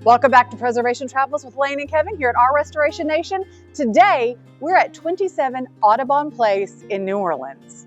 Welcome back to Preservation Travels with Lane and Kevin here at our Restoration Nation. Today, we're at 27 Audubon Place in New Orleans.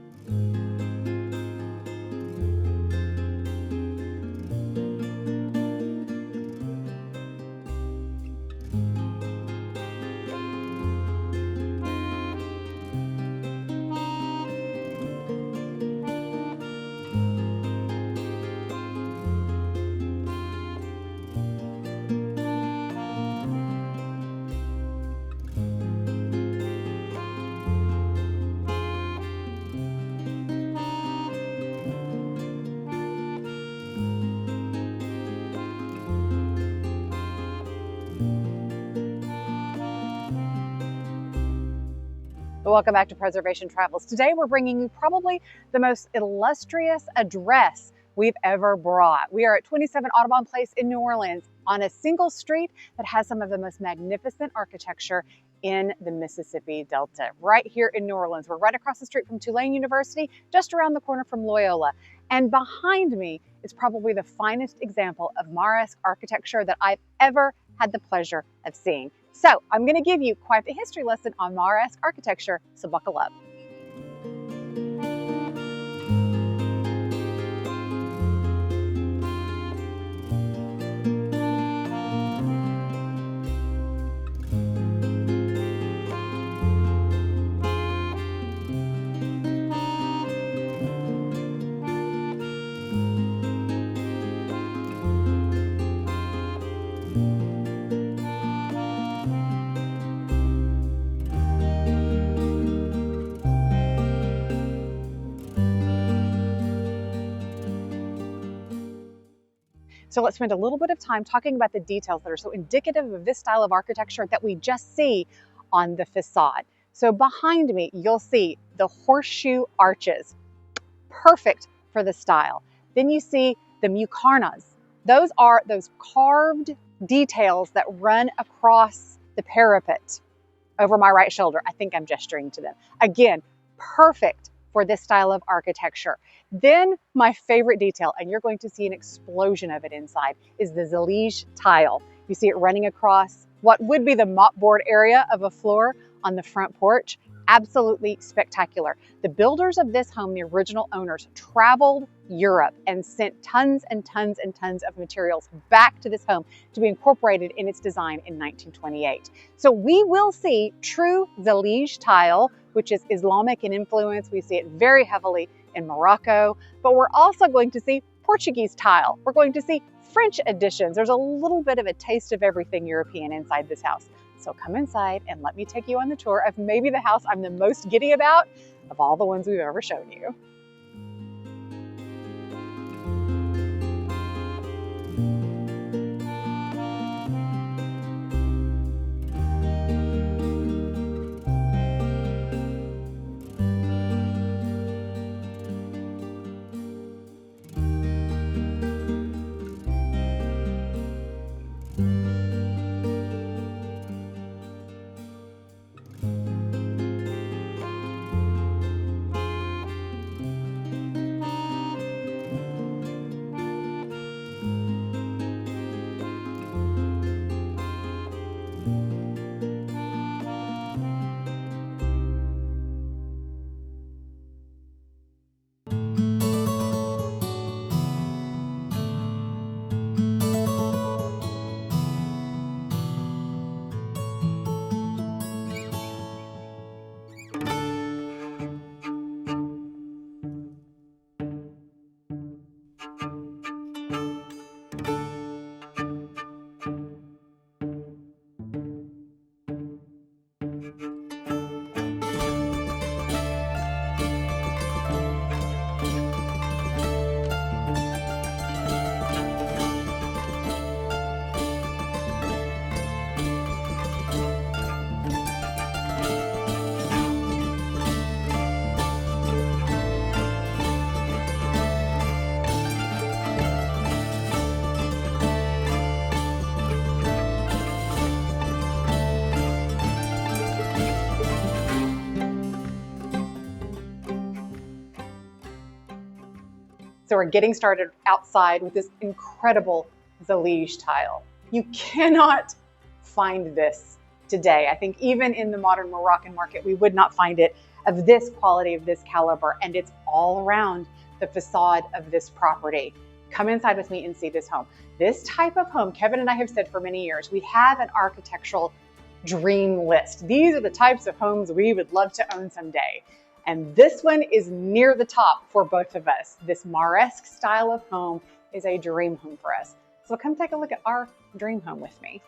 Welcome back to Preservation Travels. Today we're bringing you probably the most illustrious address we've ever brought. We are at 27 Audubon Place in New Orleans on a single street that has some of the most magnificent architecture in the Mississippi Delta. Right here in New Orleans. We're right across the street from Tulane University, just around the corner from Loyola. And behind me is probably the finest example of Moorish architecture that I've ever had the pleasure of seeing. So I'm going to give you quite the history lesson on Moorish architecture, so buckle up. So let's spend a little bit of time talking about the details that are so indicative of this style of architecture that we just see on the facade. So behind me, you'll see the horseshoe arches, perfect for the style. Then you see the muqarnas. Those are those carved details that run across the parapet over my right shoulder. I think I'm gesturing to them. Again, perfect for this style of architecture. Then my favorite detail, and you're going to see an explosion of it inside, is the Zallige tile. You see it running across what would be the mopboard area of a floor on the front porch. Absolutely spectacular. The builders of this home, the original owners, traveled Europe and sent tons and tons and tons of materials back to this home to be incorporated in its design in 1928. So we will see true Zallige tile, which is Islamic in influence. We see it very heavily in Morocco, but we're also going to see Portuguese tile. We're going to see French additions. There's a little bit of a taste of everything European inside this house. So come inside and let me take you on the tour of maybe the house I'm the most giddy about of all the ones we've ever shown you. So we're getting started outside with this incredible Zallige tile. You cannot find this today. I think even in the modern Moroccan market, we would not find it of this quality, of this caliber, and it's all around the facade of this property. Come inside with me and see this home. This type of home, Kevin and I have said for many years, we have an architectural dream list. These are the types of homes we would love to own someday. And this one is near the top for both of us. This Morish style of home is a dream home for us. So come take a look at our dream home with me.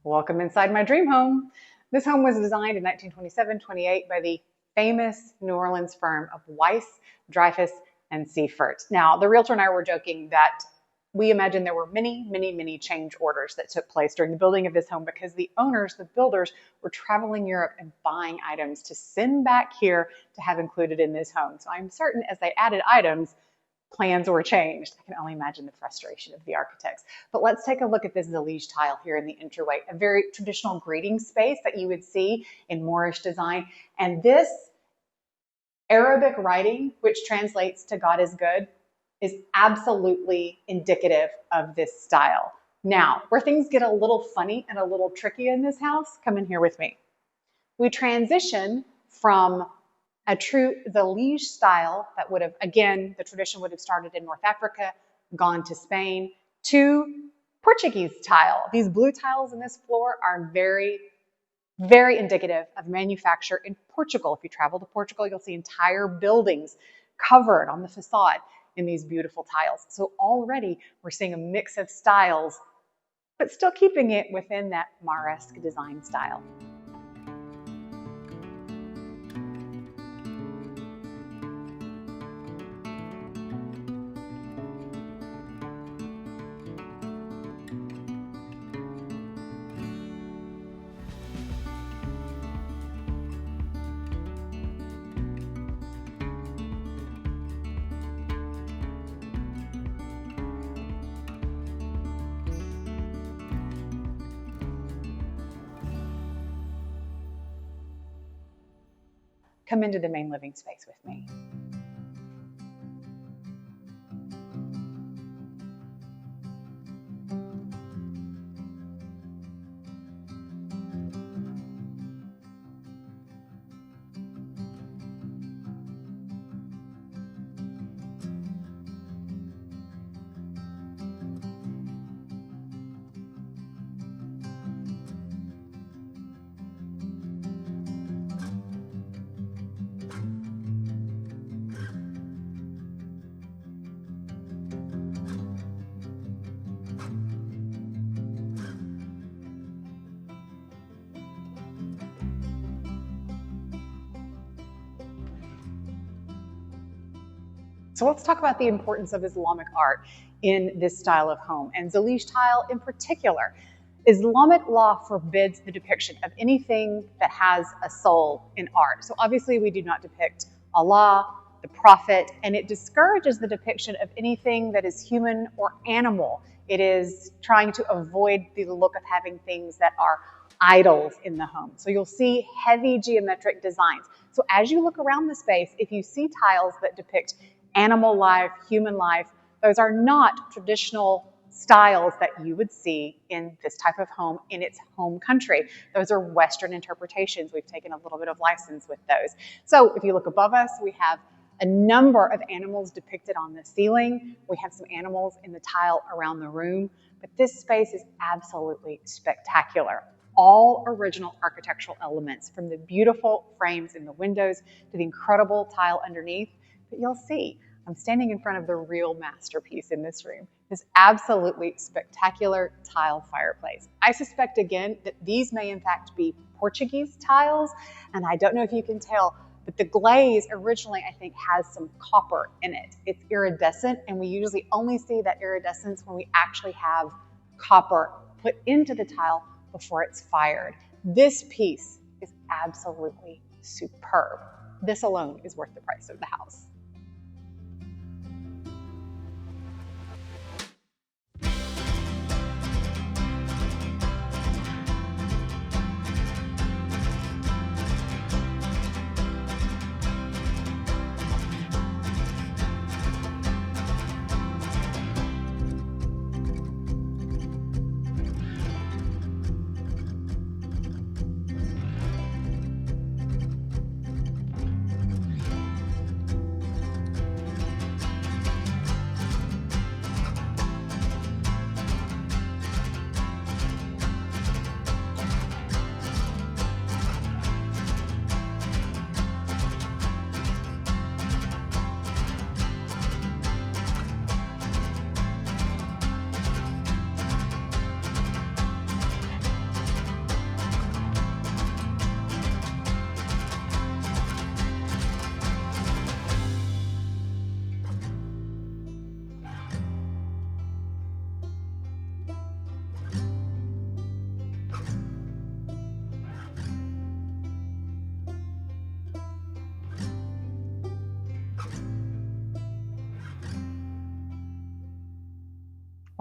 Welcome inside my dream home. This home was designed in 1927-28 by the famous New Orleans firm of Weiss, Dreyfus, and Seiferth. Now, the realtor and I were joking that we imagine there were many change orders that took place during the building of this home because the owners, the builders, were traveling Europe and buying items to send back here to have included in this home. So I'm certain as they added items, plans were changed. I can only imagine the frustration of the architects. But let's take a look at this Zallige tile here in the entryway, a very traditional greeting space that you would see in Moorish design. And this Arabic writing, which translates to God is good, is absolutely indicative of this style. Now, where things get a little funny and a little tricky in this house, come in here with me. We transition from a true Zallige style that would have, again, the tradition would have started in North Africa, gone to Spain, to Portuguese tile. These blue tiles in this floor are very indicative of manufacture in Portugal. If you travel to Portugal, you'll see entire buildings covered on the facade in these beautiful tiles. So already we're seeing a mix of styles, but still keeping it within that Mauresque design style. Come into the main living space with me. So let's talk about the importance of Islamic art in this style of home, and Zallige tile in particular. Islamic law forbids the depiction of anything that has a soul in art. So obviously we do not depict Allah, the Prophet, and it discourages the depiction of anything that is human or animal. It is trying to avoid the look of having things that are idols in the home. So you'll see heavy geometric designs. So as you look around the space, if you see tiles that depict animal life, human life, those are not traditional styles that you would see in this type of home in its home country. Those are Western interpretations. We've taken a little bit of license with those. So if you look above us, we have a number of animals depicted on the ceiling. We have some animals in the tile around the room, but this space is absolutely spectacular. All original architectural elements, from the beautiful frames in the windows to the incredible tile underneath. But you'll see, I'm standing in front of the real masterpiece in this room, this absolutely spectacular tile fireplace. I suspect, again, that these may in fact be Portuguese tiles, and I don't know if you can tell, but the glaze originally, I think, has some copper in it. It's iridescent, and we usually only see that iridescence when we actually have copper put into the tile before it's fired. This piece is absolutely superb. This alone is worth the price of the house.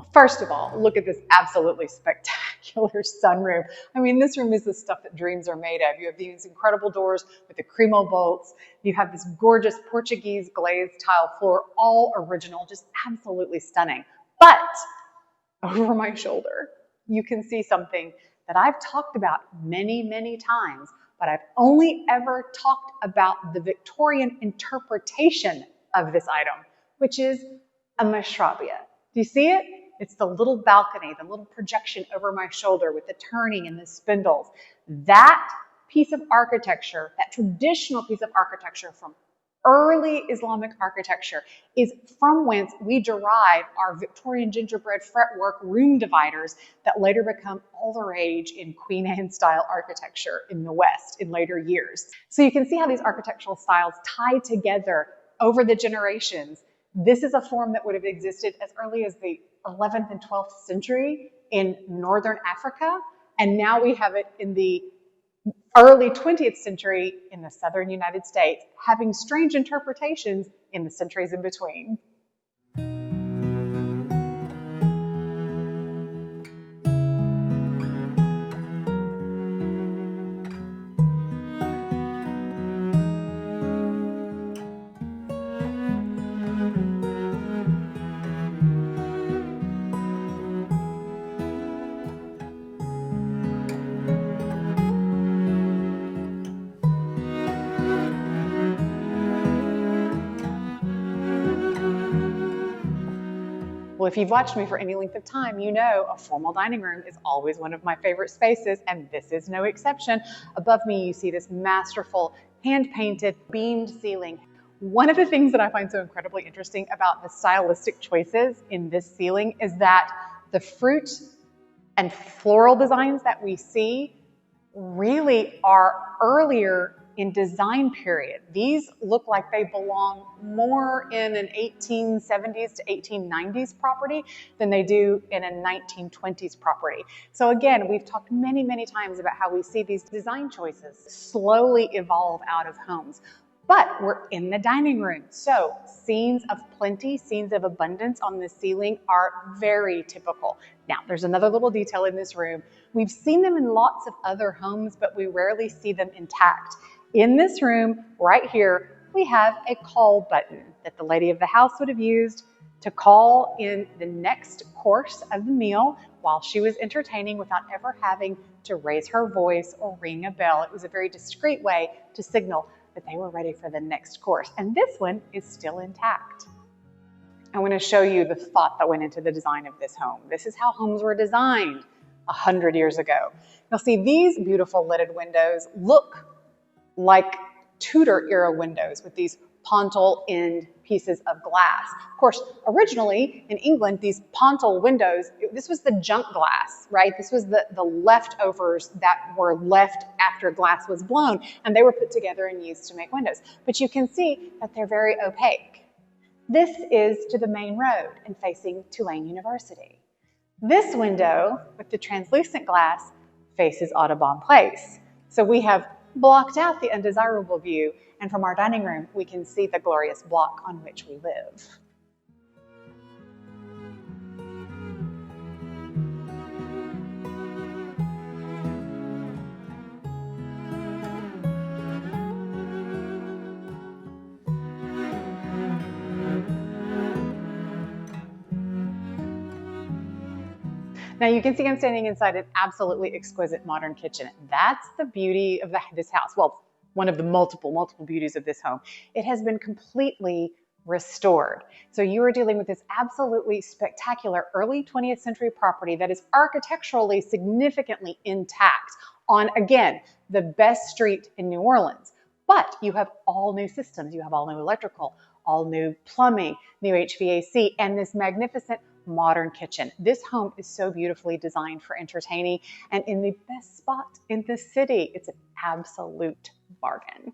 Well, first of all, look at this absolutely spectacular sunroom. I mean, this room is the stuff that dreams are made of. You have these incredible doors with the cremo bolts. You have this gorgeous Portuguese glazed tile floor, all original, just absolutely stunning. But over my shoulder, you can see something that I've talked about many, many times, but I've only ever talked about the Victorian interpretation of this item, which is a mashrabia. Do you see it? It's the little balcony, the little projection over my shoulder with the turning and the spindles. That piece of architecture, that traditional piece of architecture from early Islamic architecture, is from whence we derive our Victorian gingerbread fretwork room dividers that later become all the rage in Queen Anne style architecture in the West in later years. So you can see how these architectural styles tie together over the generations. This is a form that would have existed as early as the 11th and 12th century in northern Africa, and now we have it in the early 20th century in the southern United States, having strange interpretations in the centuries in between. Well, if you've watched me for any length of time, you know a formal dining room is always one of my favorite spaces, and this is no exception. Above me, you see this masterful, hand-painted, beamed ceiling. One of the things that I find so incredibly interesting about the stylistic choices in this ceiling is that the fruit and floral designs that we see really are earlier in design period. These look like they belong more in an 1870s to 1890s property than they do in a 1920s property. So again, we've talked many, many times about how we see these design choices slowly evolve out of homes. But we're in the dining room, so scenes of plenty, scenes of abundance on the ceiling are very typical. Now, there's another little detail in this room. We've seen them in lots of other homes, but we rarely see them intact. In this room, right here, we have a call button that the lady of the house would have used to call in the next course of the meal while she was entertaining without ever having to raise her voice or ring a bell. It was a very discreet way to signal that they were ready for the next course. And this one is still intact. I want to show you the thought that went into the design of this home. This is how homes were designed 100 years ago. You'll see these beautiful lidded windows look like Tudor era windows with these pontil end pieces of glass. Of course, originally in England, these pontil windows, this was the junk glass, right? This was the leftovers that were left after glass was blown, and they were put together and used to make windows. But you can see that they're very opaque. This is to the main road and facing Tulane University. This window with the translucent glass faces Audubon Place. So we have blocked out the undesirable view, and from our dining room, we can see the glorious block on which we live. Now you can see I'm standing inside an absolutely exquisite modern kitchen. That's the beauty of this house. Well, one of the multiple beauties of this home. It has been completely restored. So you are dealing with this absolutely spectacular early 20th century property that is architecturally significantly intact on, again, the best street in New Orleans. But you have all new systems. You have all new electrical, all new plumbing, new HVAC, and this magnificent modern kitchen. This home is so beautifully designed for entertaining and in the best spot in the city. It's an absolute bargain.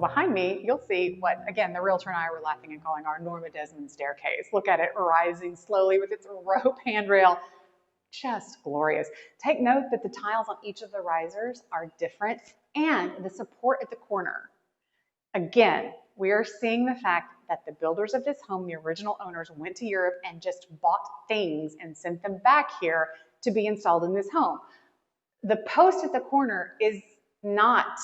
Well, behind me, you'll see what, again, the realtor and I were laughing and calling our Norma Desmond staircase. Look at it rising slowly with its rope handrail. Just glorious. Take note that the tiles on each of the risers are different and the support at the corner. Again, we are seeing the fact that the builders of this home, the original owners, went to Europe and just bought things and sent them back here to be installed in this home. The post at the corner is not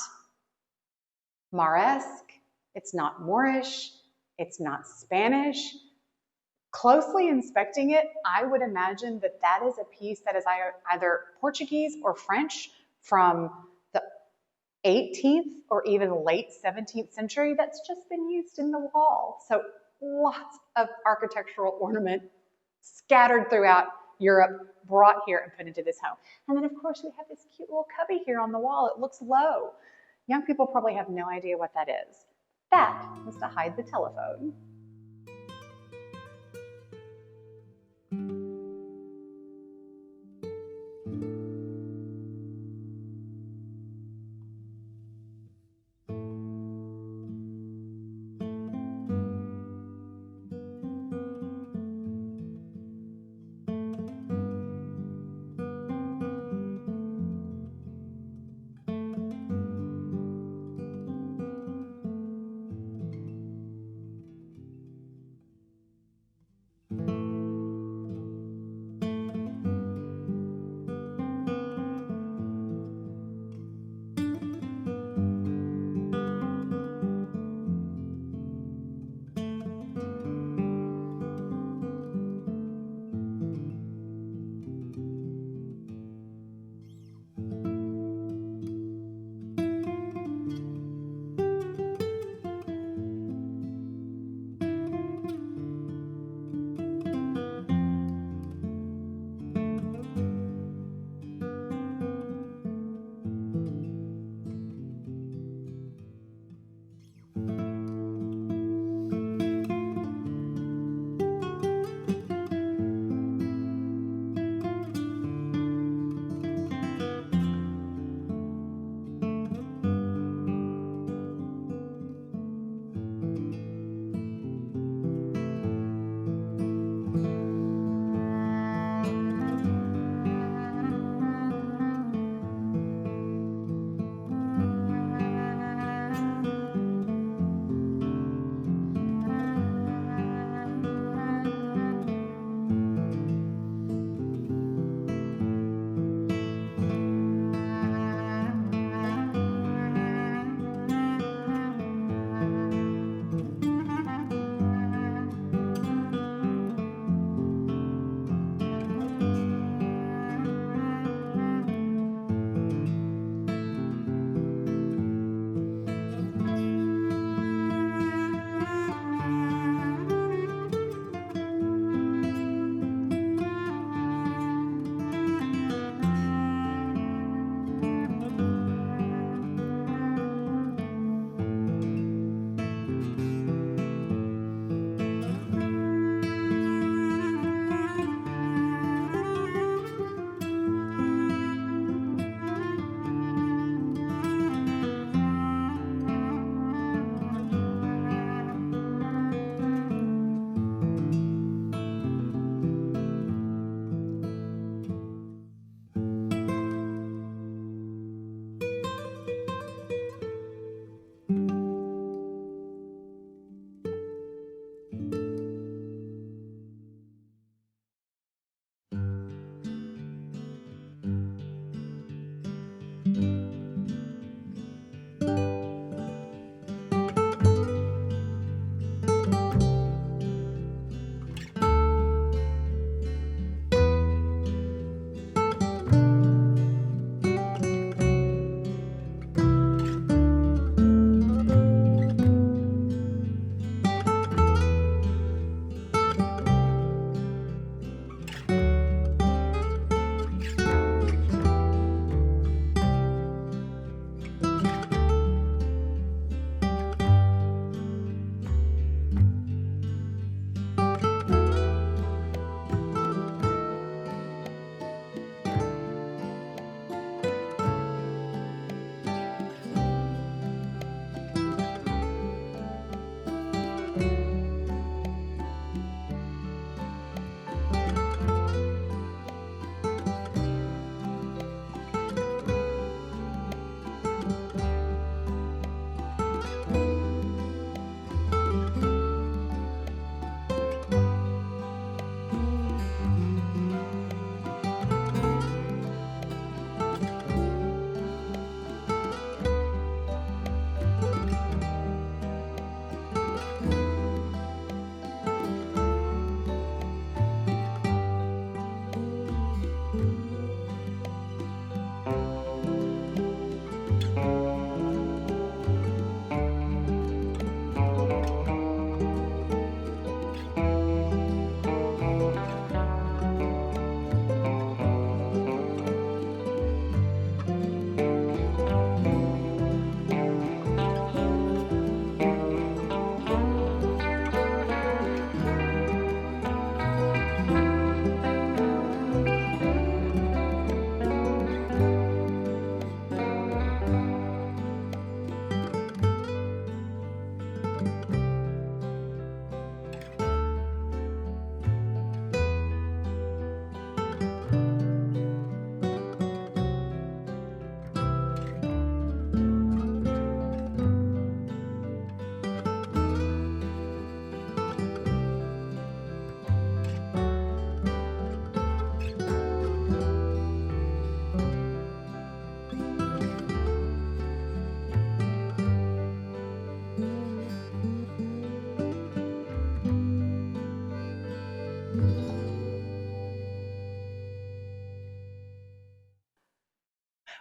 Mauresque, it's not Moorish, it's not Spanish. Closely inspecting it, I would imagine that that is a piece that is either Portuguese or French from the 18th or even late 17th century that's just been used in the wall. So lots of architectural ornament scattered throughout Europe, brought here and put into this home. And then of course we have this cute little cubby here on the wall. It looks low. Young people probably have no idea what that is. That was to hide the telephone.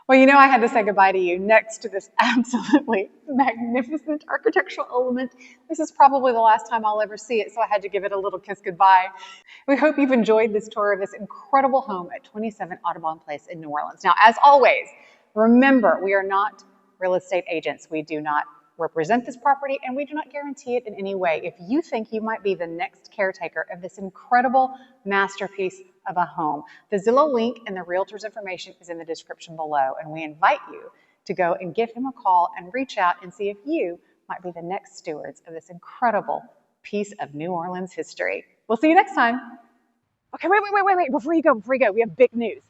Well, you know, I had to say goodbye to you next to this absolutely magnificent architectural element. This is probably the last time I'll ever see it, so I had to give it a little kiss goodbye. We hope you've enjoyed this tour of this incredible home at 27 Audubon Place in New Orleans. Now, as always, remember, we are not real estate agents. We do not represent this property, and we do not guarantee it in any way. If you think you might be the next caretaker of this incredible masterpiece of a home, the Zillow link and the realtor's information is in the description below, and we invite you to go and give him a call and reach out and see if you might be the next stewards of this incredible piece of New Orleans history. We'll see you next time. Okay, wait. Before you go, we have big news.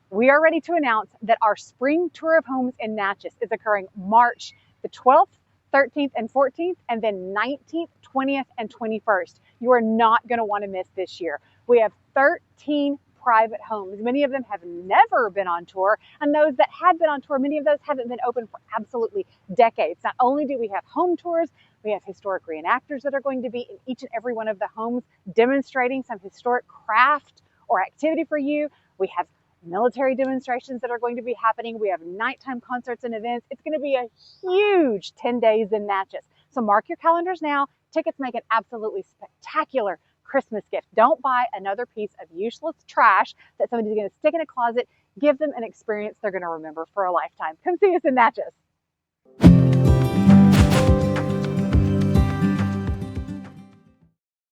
We are ready to announce that our spring tour of homes in Natchez is occurring March the 12th, 13th, and 14th, and then 19th, 20th, and 21st. You are not going to want to miss this year. We have 13 private homes. Many of them have never been on tour, and those that have been on tour, many of those haven't been open for absolutely decades. Not only do we have home tours, we have historic reenactors that are going to be in each and every one of the homes demonstrating some historic craft or activity for you. We have military demonstrations that are going to be happening. We have nighttime concerts and events. It's going to be a huge 10 days in Natchez. So mark your calendars now. Tickets make an absolutely spectacular Christmas gift. Don't buy another piece of useless trash that somebody's going to stick in a closet. Give them an experience they're going to remember for a lifetime. Come see us in Natchez.